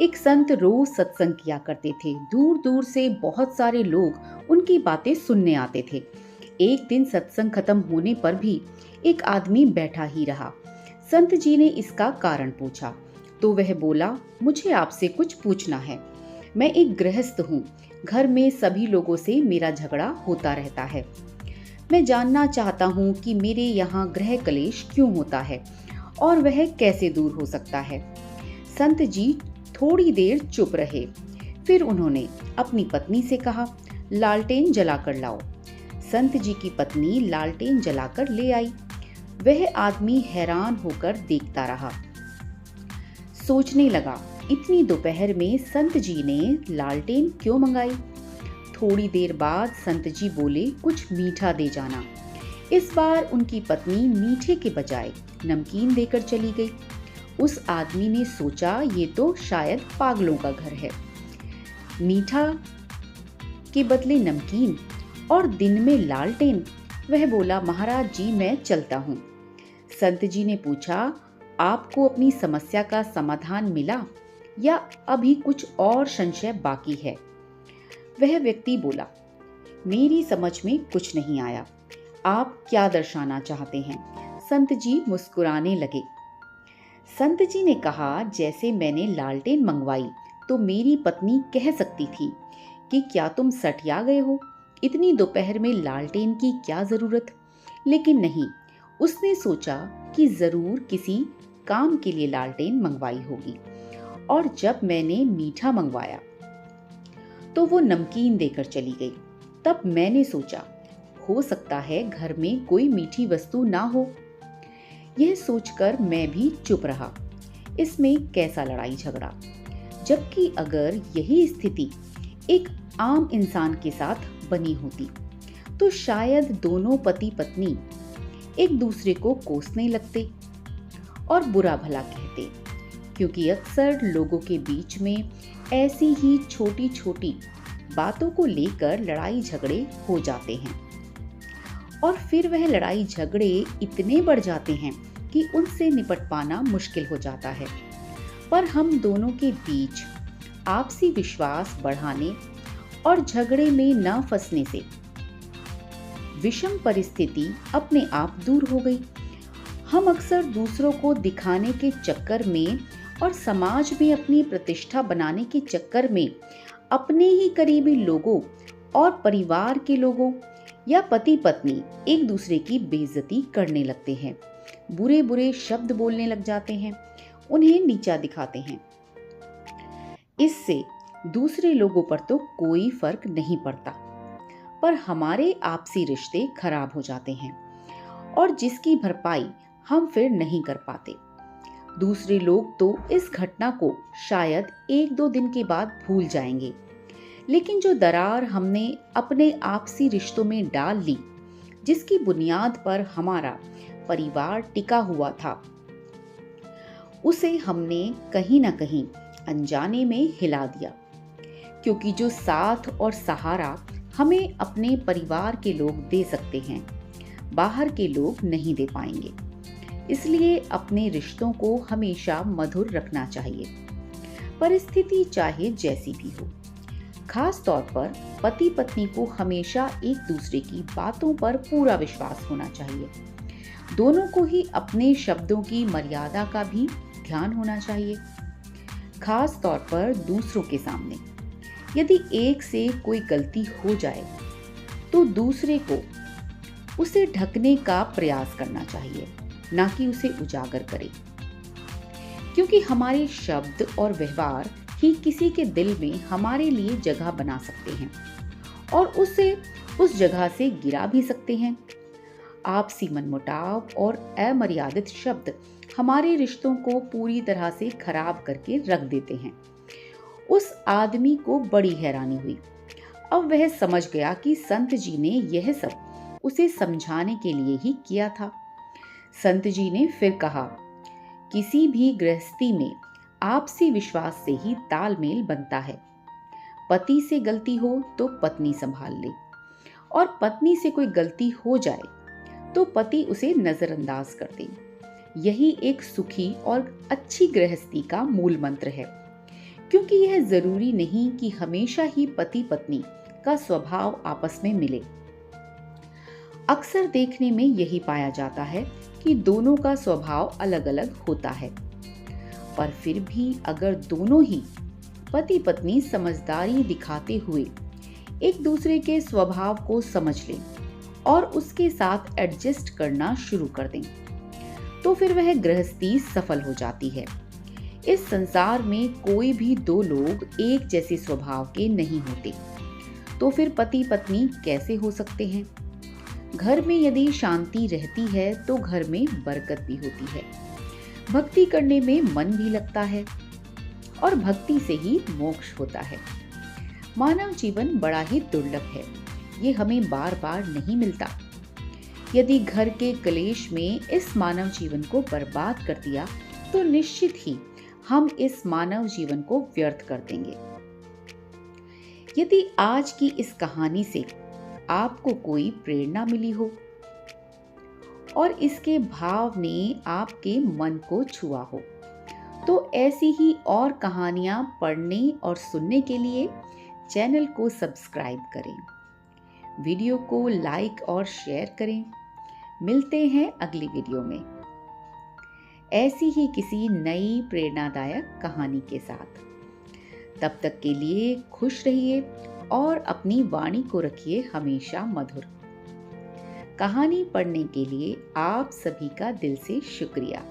एक संत रोज सत्संग किया करते थे। दूर दूर से बहुत सारे लोग उनकी बातें सुनने आते थे। एक दिन सत्संग खत्म होने पर भी एक आदमी बैठा ही रहा। संत जी ने इसका कारण पूछा तो वह बोला, मुझे आपसे कुछ पूछना है। मैं एक गृहस्थ हूँ। घर में सभी लोगों से मेरा झगड़ा होता रहता है। मैं जानना चाहता हूँ कि मेरे यहाँ गृह कलेश क्यों होता है और वह कैसे दूर हो सकता है। संत जी थोड़ी देर चुप रहे। फिर उन्होंने अपनी पत्नी से कहा, लालटेन जलाकर लाओ। संत जी की पत्नी लालटेन जलाकर ले आई। वह आदमी हैरान होकर देखता रहा। सोचने लगा, इतनी दोपहर में संत जी ने लालटेन क्यों मंगाई। थोड़ी देर बाद संत जी बोले, कुछ मीठा दे जाना। इस बार उनकी पत्नी मीठे के बजाय नमकीन देकर चली गई। उस आदमी ने सोचा, ये तो शायद पागलों का घर है। मीठा के बदले नमकीन और दिन में लालटेन। वह बोला, महाराज जी मैं चलता हूँ। संत जी ने पूछा, आपको अपनी समस्या का समाधान मिला या अभी कुछ और संशय बाकी है। वह व्यक्ति बोला, मेरी समझ में कुछ नहीं आया। आप क्या दर्शाना चाहते हैं। संत जी मुस्कुराने लगे। संत जी ने कहा, जैसे मैंने लालटेन मंगवाई तो मेरी पत्नी कह सकती थी कि क्या तुम सठिया गए हो, इतनी दोपहर में लालटेन की क्या जरूरत। लेकिन नहीं, उसने सोचा कि जरूर किसी काम के लिए लालटेन मंगवाई होगी। और जब मैंने मीठा मंगवाया तो वो नमकीन देकर चली गई। तब मैंने सोचा, हो सकता है घर में कोई मीठी वस्तु ना हो। यह सोचकर मैं भी चुप रहा। इसमें कैसा लड़ाई झगड़ा। जबकि अगर यही स्थिति एक आम इंसान के साथ बनी होती तो शायद दोनों पति पत्नी एक दूसरे को कोसने लगते और बुरा भला कहते, क्योंकि अक्सर लोगों के बीच में ऐसी ही छोटी छोटी बातों को लेकर लड़ाई झगड़े हो जाते हैं। और फिर वह लड़ाई झगड़े इतने बढ़ जाते हैं कि उनसे निपट पाना मुश्किल हो जाता है। पर हम दोनों के बीच आपसी विश्वास बढ़ाने और झगड़े में न फंसने से विषम परिस्थिति अपने आप दूर हो गई। हम अक्सर दूसरों को दिखाने के चक्कर में और समाज में अपनी प्रतिष्ठा बनाने के चक्कर में अपने ही करीबी लोगों और परिवार के लोगों या पति पत्नी एक दूसरे की बेइज्जती करने लगते हैं। बुरे बुरे शब्द बोलने लग जाते हैं, उन्हें नीचा दिखाते हैं। इससे दूसरे लोगों पर तो कोई फर्क नहीं पड़ता, पर हमारे आपसी रिश्ते खराब हो जाते हैं और जिसकी भरपाई हम फिर नहीं कर पाते। दूसरे लोग तो इस घटना को शायद 1-2 दिन के बाद भूल जाएंगे, लेकिन जो दरार हमने अपने आपसी रिश्तों में डाल ली, जिसकी बुनियाद पर हमारा परिवार टिका हुआ था, उसे हमने कहीं ना कहीं अनजाने में हिला दिया। क्योंकि जो साथ और सहारा हमें अपने परिवार के लोग दे सकते हैं, बाहर के लोग नहीं दे पाएंगे। इसलिए अपने रिश्तों को हमेशा मधुर रखना चाहिए, परिस्थिति चाहे जैसी भी हो। खास तौर पर पति पत्नी को हमेशा एक दूसरे की बातों पर पूरा विश्वास होना चाहिए। दोनों को ही अपने शब्दों की मर्यादा का भी ध्यान होना चाहिए। खास तौर पर दूसरों के सामने यदि एक से कोई गलती हो जाए तो दूसरे को उसे ढकने का प्रयास करना चाहिए, ना कि उसे उजागर करे। क्योंकि हमारे शब्द और व्यवहार ही किसी के दिल में हमारे लिए जगह बना सकते हैं और उसे उस जगह से गिरा भी सकते हैं। आपसी मनमुटाव और अमर्यादित शब्द हमारे रिश्तों को पूरी तरह से खराब करके रख देते हैं। उस आदमी को बड़ी हैरानी हुई। अब वह समझ गया कि संत जी ने यह सब उसे समझाने के लिए ही किया था। संत जी ने फिर कहा, किसी भी गृहस्थी में आपसी विश्वास से ही तालमेल बनता है। पति से गलती हो तो पत्नी संभाल ले, और पत्नी से कोई गलती हो जाए तो पति उसे नजरअंदाज कर दे। यही एक सुखी और अच्छी गृहस्थी का मूल मंत्र है। क्योंकि यह जरूरी नहीं कि हमेशा ही पति पत्नी का स्वभाव आपस में मिले। अक्सर देखने में यही पाया जाता है कि दोनों का स्वभाव अलग अलग होता है, पर फिर भी अगर दोनों ही पति पत्नी समझदारी दिखाते हुए एक दूसरे के स्वभाव को समझ लें और उसके साथ एडजस्ट करना शुरू कर दें, तो फिर वह गृहस्थी सफल हो जाती है। इस संसार में कोई भी दो लोग एक जैसे स्वभाव के नहीं होते, तो फिर पति पत्नी कैसे हो सकते हैं? घर में यदि शांति रहती है तो घर में बरकत भी होती है, भक्ति करने में मन भी लगता है और भक्ति से ही मोक्ष होता है। मानव जीवन बड़ा ही दुर्लभ है, ये हमें बार बार नहीं मिलता। यदि घर के क्लेश में इस मानव जीवन को बर्बाद कर दिया तो निश्चित ही हम इस मानव जीवन को व्यर्थ कर देंगे। यदि आज की इस कहानी से आपको कोई प्रेरणा मिली हो और इसके भाव ने आपके मन को छुआ हो, तो ऐसी ही और कहानियां पढ़ने और सुनने के लिए चैनल को सब्सक्राइब करें, वीडियो को लाइक और शेयर करें। मिलते हैं अगली वीडियो में ऐसी ही किसी नई प्रेरणादायक कहानी के साथ। तब तक के लिए खुश रहिए और अपनी वाणी को रखिए हमेशा मधुर। कहानी पढ़ने के लिए आप सभी का दिल से शुक्रिया।